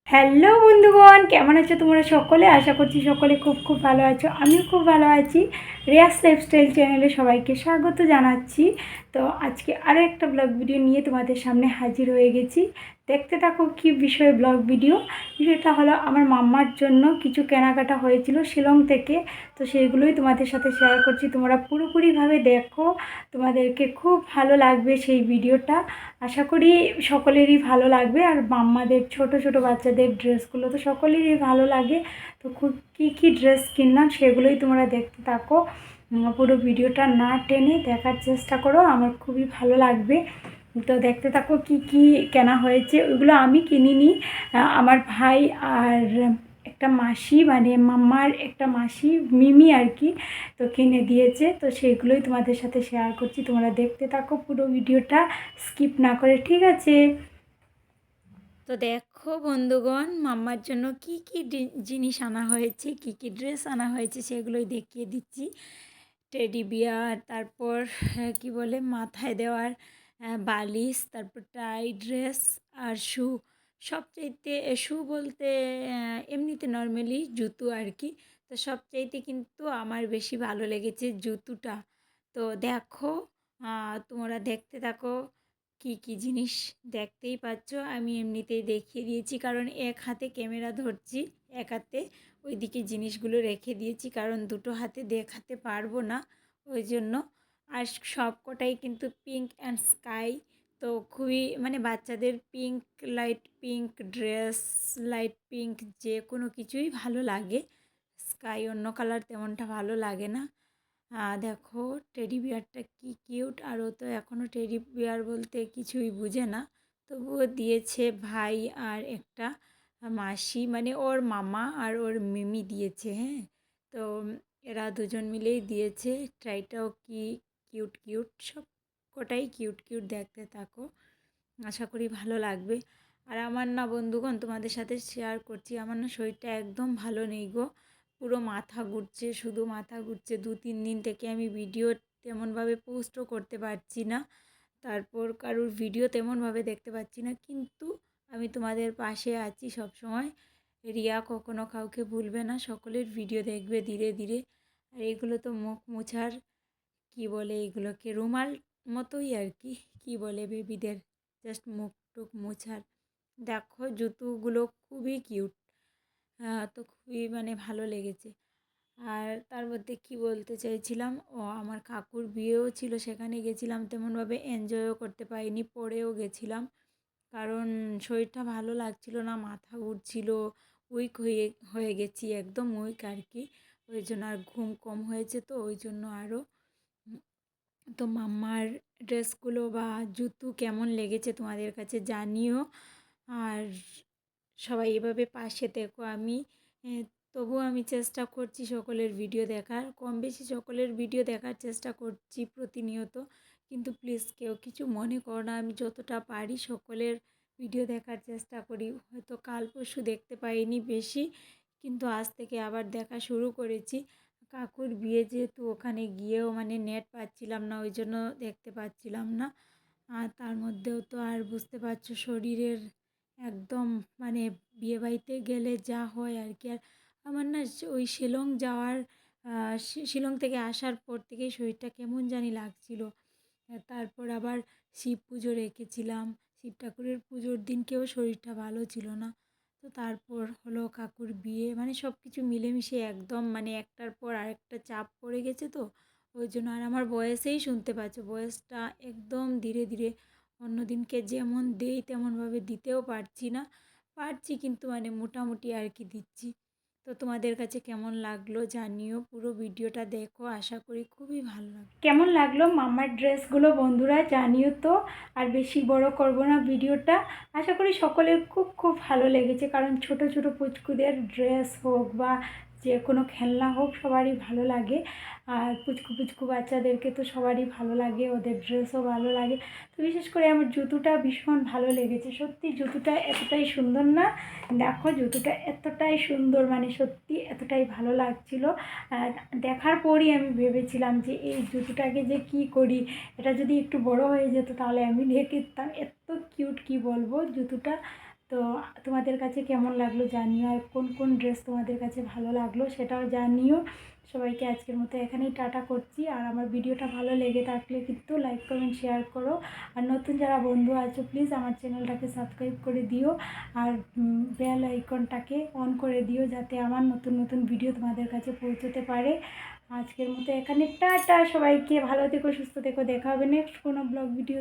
Hello বন্ধুগণ, কেমন আছো তোমরা সকলে? আশা করছি সকলে খুব খুব ভালো আছো। আমিও খুব ভালো আছি। রিয়াস লাইফস্টাইল চ্যানেলে সবাইকে স্বাগত জানাচ্ছি। তো আজকে আরও একটা ব্লগ ভিডিও নিয়ে তোমাদের সামনে হাজির হয়ে গেছি। দেখতে থাকো কী বিষয়ে ব্লগ ভিডিও। বিষয়টা হলো আমার মাম্মার জন্য কিছু কেনাকাটা হয়েছিল শিলং থেকে। তো সেগুলোই তোমাদের সাথে শেয়ার করছি। তোমরা পুরোপুরিভাবে দেখো, তোমাদেরকে খুব ভালো লাগবে সেই ভিডিওটা। আশা করি সকলেরই ভালো লাগবে। আর মাম্মাদের ছোট ছোট বাচ্চাদের ড্রেসগুলো তো সকলেরই ভালো লাগে। তো খুব কী ড্রেস কিনলাম সেগুলোই তোমরা দেখতে থাকো। পুরো ভিডিওটা না টেনে দেখার চেষ্টা করো, আমার খুবই ভালো লাগবে। তো দেখতে থাকো কি কেনা হয়েছে। ওইগুলো আমি কিনিনি, আমার ভাই আর একটা মাসি, মানে মাম্মার একটা মাসি মিমি আর কি, তো কিনে দিয়েছে। তো সেগুলোই তোমাদের সাথে শেয়ার করছি। তোমরা দেখতে থাকো পুরো ভিডিওটা, স্কিপ না করে, ঠিক আছে? তো দেখো বন্ধুগণ, মাম্মার জন্য কি জিনিস আনা হয়েছে, কি ড্রেস আনা হয়েছে সেগুলোই দেখিয়ে দিচ্ছি। টেডি বিয়ার, তারপর কি বলে মাথায় দেওয়ার বালিশ, তারপর টাই ড্রেস আর শু। সবচাইতে শু বলতে এমনিতে নর্মালি জুতো আর কি। তো সবচাইতে কিন্তু আমার বেশি ভালো লেগেছে জুতোটা। তো দেখো, তোমরা দেখতে থাকো। কি জিনিস দেখতেই পাচ্ছ, আমি এমনিতেই দেখিয়ে দিয়েছি কারণ এক হাতে ক্যামেরা ধরছি, এক হাতে ওইদিকে জিনিসগুলো রেখে দিয়েছি কারণ দুটো হাতে দেখাতে পারবো না, ওই জন্য। আর সব কটাই কিন্তু পিঙ্ক অ্যান্ড স্কাই। তো খুবই মানে বাচ্চাদের pink, light pink dress, light pink যে কোনো কিছুই ভালো লাগে। স্কাই অন্য কালার তেমনটা ভালো লাগে না। দেখো টেডি বিয়ারটা কি কিউট। আর ও তো এখনও টেডি বিয়ার বলতে কিছুই বুঝে না, তবুও দিয়েছে ভাই আর একটা মাসি, মানে ওর মামা আর ওর মিমি দিয়েছে। হ্যাঁ, তো এরা দুজন মিলেই দিয়েছে। ট্রাইটাও কি কিউট, সব কটাই কিউট দেখতে থাকো, আশা করি ভালো লাগবে। আর আমার না বন্ধুগণ, তোমাদের সাথে শেয়ার করছি, আমার না শরীরটা একদম ভালো নেই গো। পুরো মাথা ঘুরছে, শুধু মাথা ঘুরছে। 2-3 দিন থেকে আমি ভিডিও তেমনভাবে পোস্টও করতে পারছি না, তারপর কারোর ভিডিও তেমনভাবে দেখতে পাচ্ছি না। কিন্তু আমি তোমাদের পাশে আছি সব সময়। রিয়া কখনো কাউকে ভুলবে না, সকলের ভিডিও দেখবে ধীরে ধীরে। আর এগুলো তো মুখ মোছার কি বলে, এগুলোকে রুমাল মতোই আর কি, কি বলে বেবিদের জাস্ট মুখ টুক মোছার। দেখো জুতোগুলো খুবই কিউট, তো খুবই মানে ভালো লেগেছে। আর তার মধ্যে কী বলতে চাইছিলাম, আমার কাকুর বিয়েও ছিল, সেখানে গেছিলাম, তেমনভাবে এনজয়ও করতে পারিনি, পরেও গেছিলাম কারণ শরীরটা ভালো লাগছিল না, মাথা ঘুরছিল, উইক হয়ে হয়ে গেছি, একদম উইক আর কি। ওই জন্য আর ঘুম কম হয়েছে, তো ওই জন্য আরও। তো মাম্মার ড্রেসগুলো বা জুতো কেমন লেগেছে তোমাদের কাছে জানিও। আর সবাই এভাবে পাশে থেকো। আমি তবুও আমি চেষ্টা করছি সকলের ভিডিও দেখার, কম বেশি সকলের ভিডিও দেখার চেষ্টা করছি প্রতিনিয়ত। কিন্তু প্লিজ কেউ কিছু মনে করো না, আমি যতটা পারি সকলের ভিডিও দেখার চেষ্টা করি। হয়তো কাল পরশু দেখতে পাইনি বেশি, কিন্তু আজ থেকে আবার দেখা শুরু করেছি। কাকুর বিয়ে যেহেতু, ওখানে গিয়েও মানে নেট পাচ্ছিলাম না, ওই জন্য দেখতে পাচ্ছিলাম না। আর তার মধ্যেও তো আর বুঝতে পারছো শরীরের একদম মানে বিয়েবাড়িতে গেলে যা হয় আর কি। আর আমার না ওই শিলং যাওয়ার, শিলং থেকে আসার পর থেকেই শরীরটা কেমন জানি লাগছিল। তারপর আবার শিব পুজো রেখেছিলাম, শিব ঠাকুরের পুজোর দিনকেও শরীরটা ভালো ছিল না। তো তারপর হলো কাকুর বিয়ে, মানে সব কিছু মিলেমিশে একদম মানে একটার পর আরেকটা চাপ পড়ে গেছে। তো ওই জন্য আর আমার বয়সেই শুনতে পাচ্ছ, বয়সটা একদম ধীরে ধীরে, অন্য দিনকে যেমন দেই তেমনভাবে দিতেও পারছি না, পারছি কিন্তু মানে মোটামুটি আর কি দিচ্ছি। তো তোমাদের কাছে কেমন লাগলো জানিও, পুরো ভিডিওটা দেখো, আশা করি খুবই ভালো লাগবে। কেমন লাগলো মামার ড্রেসগুলো বন্ধুরা জানিও তো। আর বেশি বড় করব না ভিডিওটা, আশা করি সকলের খুব খুব ভালো লেগেছে কারণ ছোট ছোট পুচকুদের ড্রেস হোক বা যে কোনো খেলনা হোক সবারই ভালো লাগে। আর পুচকু বাচ্চাদেরকে তো সবারই ভালো লাগে, ওদের ড্রেসও ভালো লাগে। তো বিশেষ করে আমার জুতোটা ভীষণ ভালো লেগেছে, সত্যি জুতোটা এতটাই সুন্দর না, দেখো জুতোটা এতটাই সুন্দর, মানে সত্যি এতটাই ভালো লাগছিল। দেখার পরই আমি ভেবেছিলাম যে এই জুতোটাকে যে কি করি, এটা যদি একটু বড় হয়ে যেত তাহলে আমি রেখে দিতাম, এত কিউট কি বলবো জুতোটা। তো তোমাদের কাছে কেমন লাগলো জানিও, আর কোন কোন ড্রেস তোমাদের কাছে ভালো লাগলো সেটাও জানিও। সবাইকে আজকের মতো এখানেই টাটা করছি। আর আমার ভিডিওটা ভালো লেগে থাকলে কিন্তু লাইক কমেন্ট শেয়ার করো। আর নতুন যারা বন্ধু আছো প্লিজ আমার চ্যানেলটাকে সাবস্ক্রাইব করে দিও, আর বেল আইকনটাকে অন করে দিও যাতে আমার নতুন নতুন ভিডিও তোমাদের কাছে পৌঁছতে পারে। আজকের মতো এখানে টাটা, সবাইকে ভালো থেকো, সুস্থ থেকো, দেখা হবে নেক্সট কোনো ব্লগ ভিডিও।